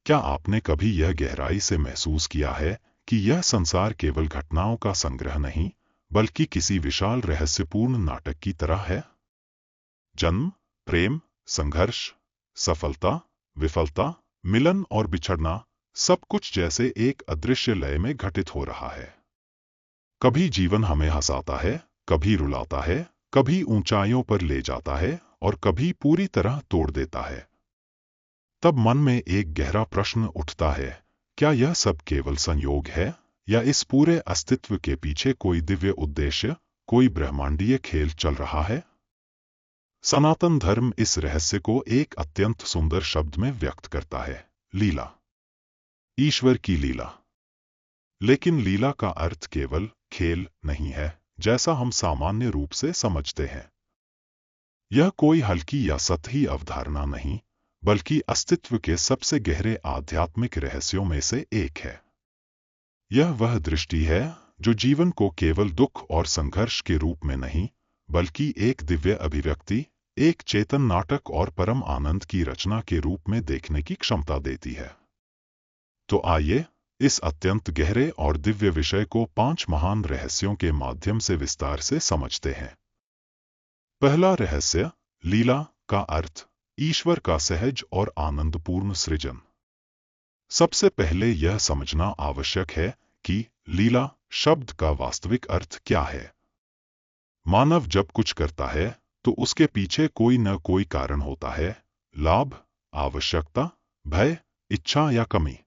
क्या आपने कभी यह गहराई से महसूस किया है कि यह संसार केवल घटनाओं का संग्रह नहीं, बल्कि किसी विशाल रहस्यपूर्ण नाटक की तरह है? जन्म, प्रेम, संघर्ष, सफलता, विफलता, मिलन और बिछड़ना, सब कुछ जैसे एक अदृश्य लय में घटित हो रहा है। कभी जीवन हमें हंसाता है, कभी रुलाता है, कभी ऊंचाइयों पर ले जाता है और कभी पूरी तरह तोड़ देता है। तब मन में एक गहरा प्रश्न उठता है, क्या यह सब केवल संयोग है, या इस पूरे अस्तित्व के पीछे कोई दिव्य उद्देश्य, कोई ब्रह्मांडीय खेल चल रहा है? सनातन धर्म इस रहस्य को एक अत्यंत सुंदर शब्द में व्यक्त करता है, लीला। ईश्वर की लीला। लेकिन लीला का अर्थ केवल खेल नहीं है, जैसा हम सामान्य रूप से समझते हैं। यह कोई हल्की या सतही अवधारणा नहीं, बल्कि अस्तित्व के सबसे गहरे आध्यात्मिक रहस्यों में से एक है। यह वह दृष्टि है जो जीवन को केवल दुख और संघर्ष के रूप में नहीं, बल्कि एक दिव्य अभिव्यक्ति, एक चेतन नाटक और परम आनंद की रचना के रूप में देखने की क्षमता देती है। तो आइए, इस अत्यंत गहरे और दिव्य विषय को 5 महान रहस्यों के माध्यम से विस्तार से समझते हैं। पहला रहस्य, लीला का अर्थ, ईश्वर का सहज और आनंदपूर्ण सृजन। सबसे पहले यह समझना आवश्यक है कि लीला शब्द का वास्तविक अर्थ क्या है। मानव जब कुछ करता है तो उसके पीछे कोई न कोई कारण होता है, लाभ, आवश्यकता, भय, इच्छा या कमी।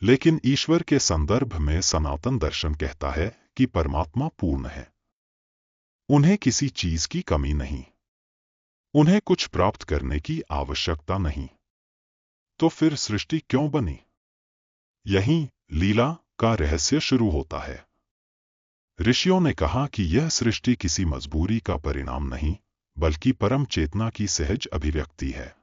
लेकिन ईश्वर के संदर्भ में सनातन दर्शन कहता है कि परमात्मा पूर्ण है। उन्हें किसी चीज की कमी नहीं, उन्हें कुछ प्राप्त करने की आवश्यकता नहीं। तो फिर सृष्टि क्यों बनी? यहीं लीला का रहस्य शुरू होता है। ऋषियों ने कहा कि यह सृष्टि किसी मजबूरी का परिणाम नहीं, बल्कि परम चेतना की सहज अभिव्यक्ति है।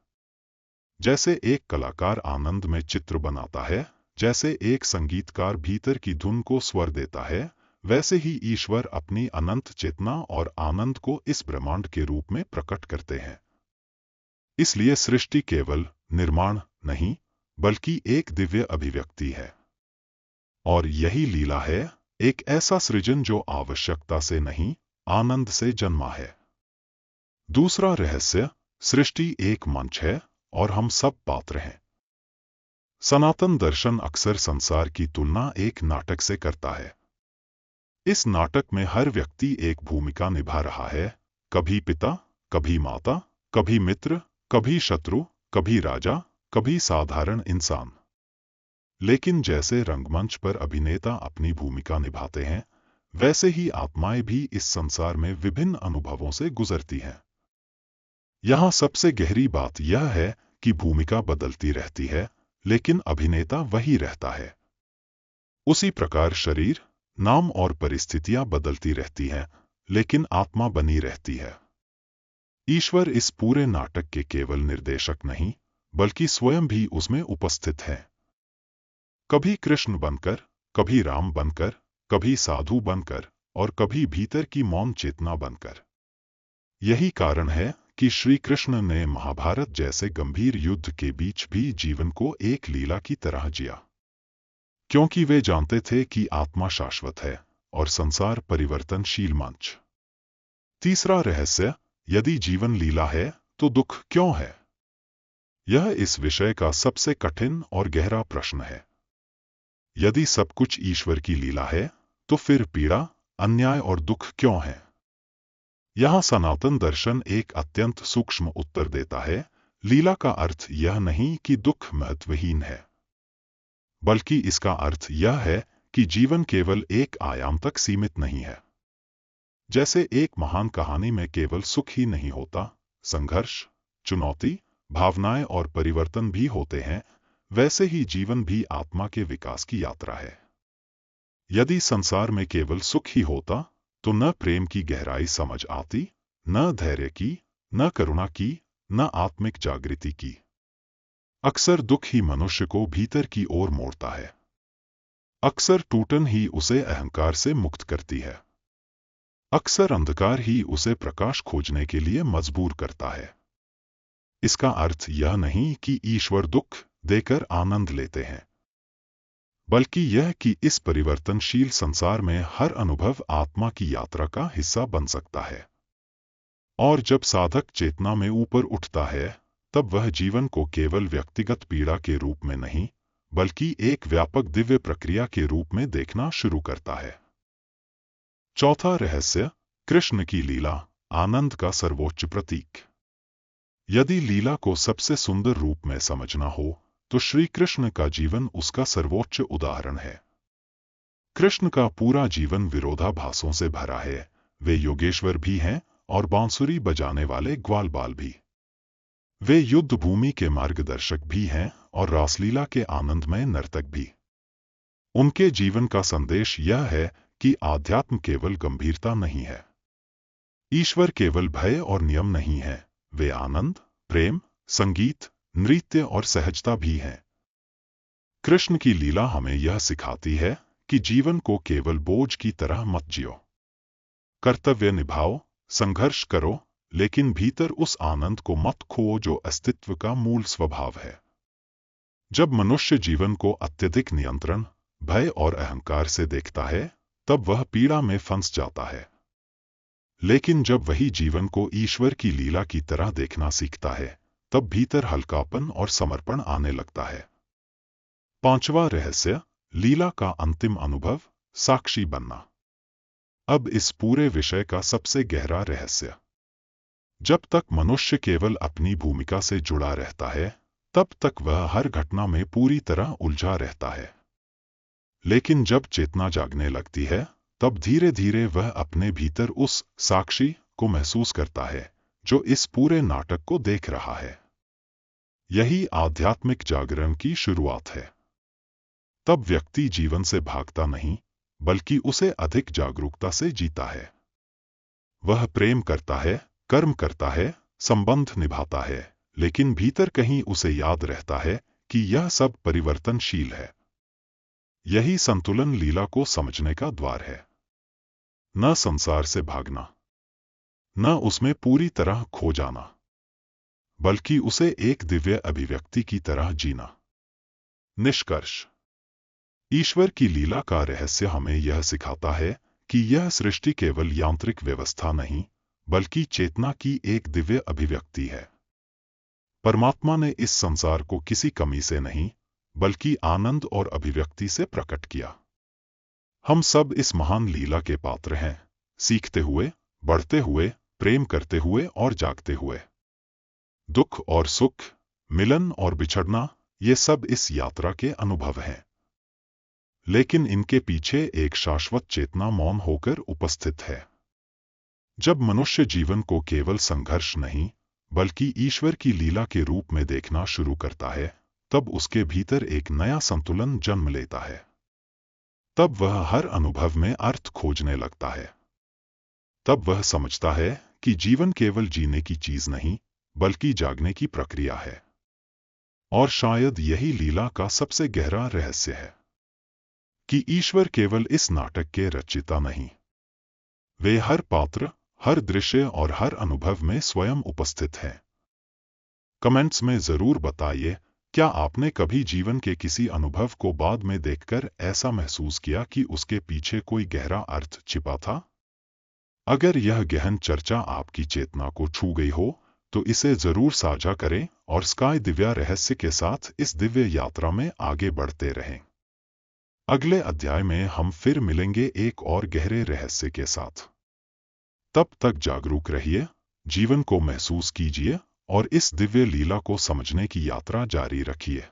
जैसे एक कलाकार आनंद में चित्र बनाता है, जैसे एक संगीतकार भीतर की धुन को स्वर देता है, वैसे ही ईश्वर अपनी अनंत चेतना और आनंद को इस ब्रह्मांड के रूप में प्रकट करते हैं। इसलिए सृष्टि केवल निर्माण नहीं, बल्कि एक दिव्य अभिव्यक्ति है। और यही लीला है, एक ऐसा सृजन जो आवश्यकता से नहीं, आनंद से जन्मा है। दूसरा रहस्य, सृष्टि एक मंच है और हम सब पात्र हैं। सनातन दर्शन अक्सर संसार की तुलना एक नाटक से करता है। इस नाटक में हर व्यक्ति एक भूमिका निभा रहा है, कभी पिता, कभी माता, कभी मित्र, कभी शत्रु, कभी राजा, कभी साधारण इंसान। लेकिन जैसे रंगमंच पर अभिनेता अपनी भूमिका निभाते हैं, वैसे ही आत्माएं भी इस संसार में विभिन्न अनुभवों से गुजरती हैं। यहाँ सबसे गहरी बात यह है कि भूमिका बदलती रहती है, लेकिन अभिनेता वही रहता है। उसी प्रकार शरीर, नाम और परिस्थितियां बदलती रहती हैं, लेकिन आत्मा बनी रहती है। ईश्वर इस पूरे नाटक के केवल निर्देशक नहीं, बल्कि स्वयं भी उसमें उपस्थित है। कभी कृष्ण बनकर, कभी राम बनकर, कभी साधु बनकर और कभी भीतर की मौन चेतना बनकर। यही कारण है कि श्री कृष्ण ने महाभारत जैसे गंभीर युद्ध के बीच भी जीवन को एक लीला की तरह जिया, क्योंकि वे जानते थे कि आत्मा शाश्वत है और संसार परिवर्तनशील मंच। तीसरा रहस्य, यदि जीवन लीला है तो दुख क्यों है? यह इस विषय का सबसे कठिन और गहरा प्रश्न है। यदि सब कुछ ईश्वर की लीला है, तो फिर पीड़ा, अन्याय और दुख क्यों है? यहाँ सनातन दर्शन एक अत्यंत सूक्ष्म उत्तर देता है। लीला का अर्थ यह नहीं कि दुख महत्वहीन है, बल्कि इसका अर्थ यह है कि जीवन केवल एक आयाम तक सीमित नहीं है। जैसे एक महान कहानी में केवल सुख ही नहीं होता, संघर्ष, चुनौती, भावनाएं और परिवर्तन भी होते हैं, वैसे ही जीवन भी आत्मा के विकास की यात्रा है। यदि संसार में केवल सुख ही होता, तो न प्रेम की गहराई समझ आती, न धैर्य की, न करुणा की, न आत्मिक जागृति की। अक्सर दुख ही मनुष्य को भीतर की ओर मोड़ता है। अक्सर टूटन ही उसे अहंकार से मुक्त करती है। अक्सर अंधकार ही उसे प्रकाश खोजने के लिए मजबूर करता है। इसका अर्थ यह नहीं कि ईश्वर दुख देकर आनंद लेते हैं, बल्कि यह कि इस परिवर्तनशील संसार में हर अनुभव आत्मा की यात्रा का हिस्सा बन सकता है। और जब साधक चेतना में ऊपर उठता है, तब वह जीवन को केवल व्यक्तिगत पीड़ा के रूप में नहीं, बल्कि एक व्यापक दिव्य प्रक्रिया के रूप में देखना शुरू करता है। चौथा रहस्य, कृष्ण की लीला, आनंद का सर्वोच्च प्रतीक। यदि लीला को सबसे सुंदर रूप में समझना हो, तो श्री कृष्ण का जीवन उसका सर्वोच्च उदाहरण है। कृष्ण का पूरा जीवन विरोधाभासों से भरा है। वे योगेश्वर भी हैं और बांसुरी बजाने वाले ग्वालबाल भी। वे युद्ध भूमि के मार्गदर्शक भी हैं और रासलीला के आनंदमय नर्तक भी। उनके जीवन का संदेश यह है कि आध्यात्म केवल गंभीरता नहीं है, ईश्वर केवल भय और नियम नहीं है, वे आनंद, प्रेम, संगीत, नृत्य और सहजता भी हैं। कृष्ण की लीला हमें यह सिखाती है कि जीवन को केवल बोझ की तरह मत जियो। कर्तव्य निभाओ, संघर्ष करो, लेकिन भीतर उस आनंद को मत खोओ जो अस्तित्व का मूल स्वभाव है। जब मनुष्य जीवन को अत्यधिक नियंत्रण, भय और अहंकार से देखता है, तब वह पीड़ा में फंस जाता है। लेकिन जब वही जीवन को ईश्वर की लीला की तरह देखना सीखता है, तब भीतर हल्कापन और समर्पण आने लगता है। पांचवा रहस्य, लीला का अंतिम अनुभव, साक्षी बनना। अब इस पूरे विषय का सबसे गहरा रहस्य। जब तक मनुष्य केवल अपनी भूमिका से जुड़ा रहता है, तब तक वह हर घटना में पूरी तरह उलझा रहता है। लेकिन जब चेतना जागने लगती है, तब धीरे धीरे वह अपने भीतर उस साक्षी को महसूस करता है जो इस पूरे नाटक को देख रहा है। यही आध्यात्मिक जागरण की शुरुआत है। तब व्यक्ति जीवन से भागता नहीं, बल्कि उसे अधिक जागरूकता से जीता है। वह प्रेम करता है, कर्म करता है, संबंध निभाता है, लेकिन भीतर कहीं उसे याद रहता है कि यह सब परिवर्तनशील है। यही संतुलन लीला को समझने का द्वार है। न संसार से भागना, न उसमें पूरी तरह खो जाना, बल्कि उसे एक दिव्य अभिव्यक्ति की तरह जीना। निष्कर्ष, ईश्वर की लीला का रहस्य हमें यह सिखाता है कि यह सृष्टि केवल यांत्रिक व्यवस्था नहीं, बल्कि चेतना की एक दिव्य अभिव्यक्ति है। परमात्मा ने इस संसार को किसी कमी से नहीं, बल्कि आनंद और अभिव्यक्ति से प्रकट किया। हम सब इस महान लीला के पात्र हैं, सीखते हुए, बढ़ते हुए, प्रेम करते हुए और जागते हुए। दुख और सुख, मिलन और बिछड़ना, ये सब इस यात्रा के अनुभव हैं। लेकिन इनके पीछे एक शाश्वत चेतना मौन होकर उपस्थित है। जब मनुष्य जीवन को केवल संघर्ष नहीं, बल्कि ईश्वर की लीला के रूप में देखना शुरू करता है, तब उसके भीतर एक नया संतुलन जन्म लेता है। तब वह हर अनुभव में अर्थ खोजने लगता है। तब वह समझता है कि जीवन केवल जीने की चीज नहीं, बल्कि जागने की प्रक्रिया है। और शायद यही लीला का सबसे गहरा रहस्य है कि ईश्वर केवल इस नाटक के रचयिता नहीं, वे हर पात्र, हर दृश्य और हर अनुभव में स्वयं उपस्थित हैं। कमेंट्स में जरूर बताइए, क्या आपने कभी जीवन के किसी अनुभव को बाद में देखकर ऐसा महसूस किया कि उसके पीछे कोई गहरा अर्थ छिपा था? अगर यह गहन चर्चा आपकी चेतना को छू गई हो, तो इसे जरूर साझा करें और स्काई दिव्या रहस्य के साथ इस दिव्य यात्रा में आगे बढ़ते रहें। अगले अध्याय में हम फिर मिलेंगे एक और गहरे रहस्य के साथ। तब तक जागरूक रहिए, जीवन को महसूस कीजिए और इस दिव्य लीला को समझने की यात्रा जारी रखिए।